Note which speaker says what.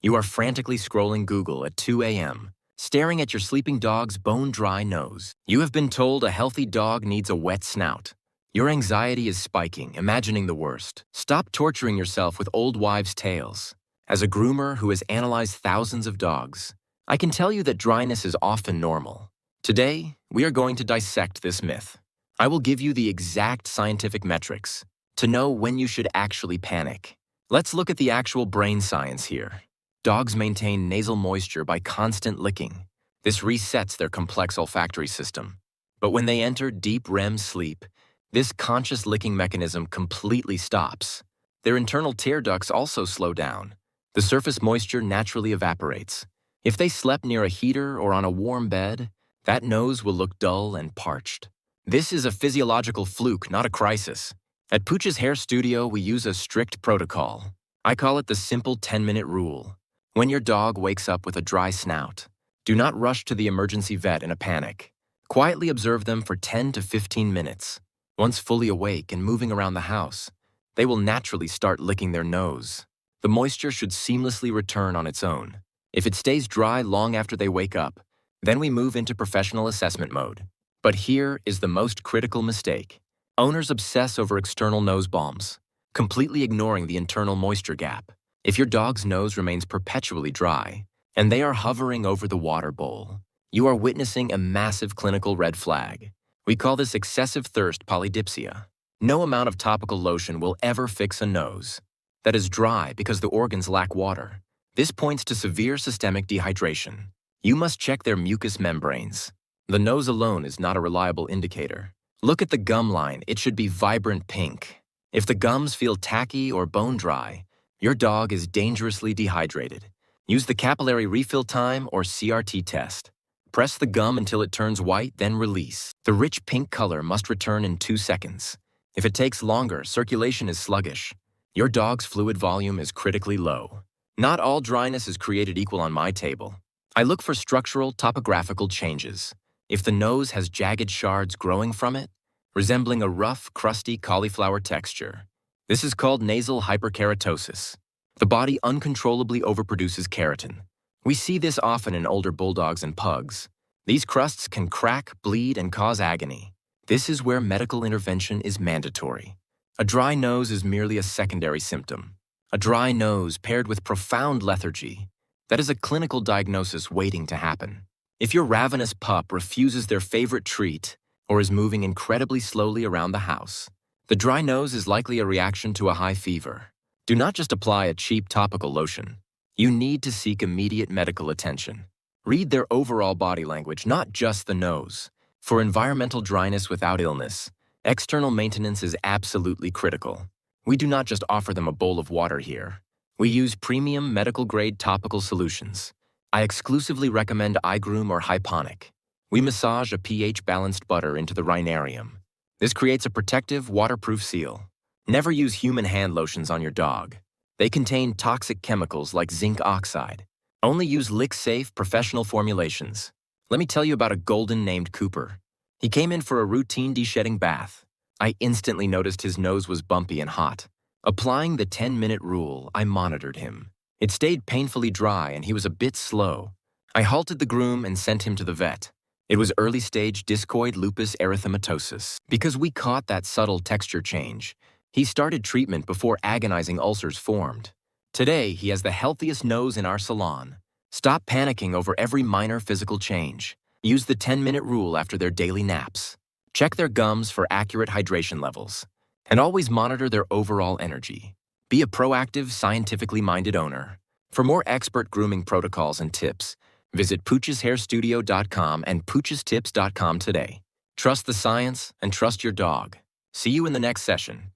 Speaker 1: You are frantically scrolling Google at 2 a.m., staring at your sleeping dog's bone-dry nose. You have been told a healthy dog needs a wet snout. Your anxiety is spiking, imagining the worst. Stop torturing yourself with old wives' tales. As a groomer who has analyzed thousands of dogs, I can tell you that dryness is often normal. Today, we are going to dissect this myth. I will give you the exact scientific metrics to know when you should actually panic. Let's look at the actual brain science here. Dogs maintain nasal moisture by constant licking. This resets their complex olfactory system. But when they enter deep REM sleep, this conscious licking mechanism completely stops. Their internal tear ducts also slow down. The surface moisture naturally evaporates. If they slept near a heater or on a warm bed, that nose will look dull and parched. This is a physiological fluke, not a crisis. At Pooches Hair Studio, we use a strict protocol. I call it the simple 10-minute rule. When your dog wakes up with a dry snout, do not rush to the emergency vet in a panic. Quietly observe them for 10 to 15 minutes. Once fully awake and moving around the house, they will naturally start licking their nose. The moisture should seamlessly return on its own. If it stays dry long after they wake up, then we move into professional assessment mode. But here is the most critical mistake. Owners obsess over external nose balms, completely ignoring the internal moisture gap. If your dog's nose remains perpetually dry, and they are hovering over the water bowl, you are witnessing a massive clinical red flag. We call this excessive thirst polydipsia. No amount of topical lotion will ever fix a nose that is dry because the organs lack water. This points to severe systemic dehydration. You must check their mucous membranes. The nose alone is not a reliable indicator. Look at the gum line. It should be vibrant pink. If the gums feel tacky or bone dry, your dog is dangerously dehydrated. Use the capillary refill time or CRT test. Press the gum until it turns white, then release. The rich pink color must return in 2 seconds. If it takes longer, circulation is sluggish. Your dog's fluid volume is critically low. Not all dryness is created equal on my table. I look for structural, topographical changes. If the nose has jagged shards growing from it, resembling a rough, crusty cauliflower texture, this is called nasal hyperkeratosis. The body uncontrollably overproduces keratin. We see this often in older bulldogs and pugs. These crusts can crack, bleed, and cause agony. This is where medical intervention is mandatory. A dry nose is merely a secondary symptom. A dry nose paired with profound lethargy, that is a clinical diagnosis waiting to happen. If your ravenous pup refuses their favorite treat or is moving incredibly slowly around the house, the dry nose is likely a reaction to a high fever. Do not just apply a cheap topical lotion. You need to seek immediate medical attention. Read their overall body language, not just the nose. For environmental dryness without illness, external maintenance is absolutely critical. We do not just offer them a bowl of water here. We use premium medical-grade topical solutions. I exclusively recommend iGroom or Hyponic. We massage a pH-balanced butter into the rhinarium. This creates a protective, waterproof seal. Never use human hand lotions on your dog. They contain toxic chemicals like zinc oxide. Only use lick-safe, professional formulations. Let me tell you about a golden named Cooper. He came in for a routine de-shedding bath. I instantly noticed his nose was bumpy and hot. Applying the 10-minute rule, I monitored him. It stayed painfully dry and he was a bit slow. I halted the groom and sent him to the vet. It was early-stage discoid lupus erythematosus. Because we caught that subtle texture change, he started treatment before agonizing ulcers formed. Today, he has the healthiest nose in our salon. Stop panicking over every minor physical change. Use the 10-minute rule after their daily naps. Check their gums for accurate hydration levels. And always monitor their overall energy. Be a proactive, scientifically minded owner. For more expert grooming protocols and tips, visit poocheshairstudio.com and poochestips.com today. Trust the science and trust your dog. See you in the next session.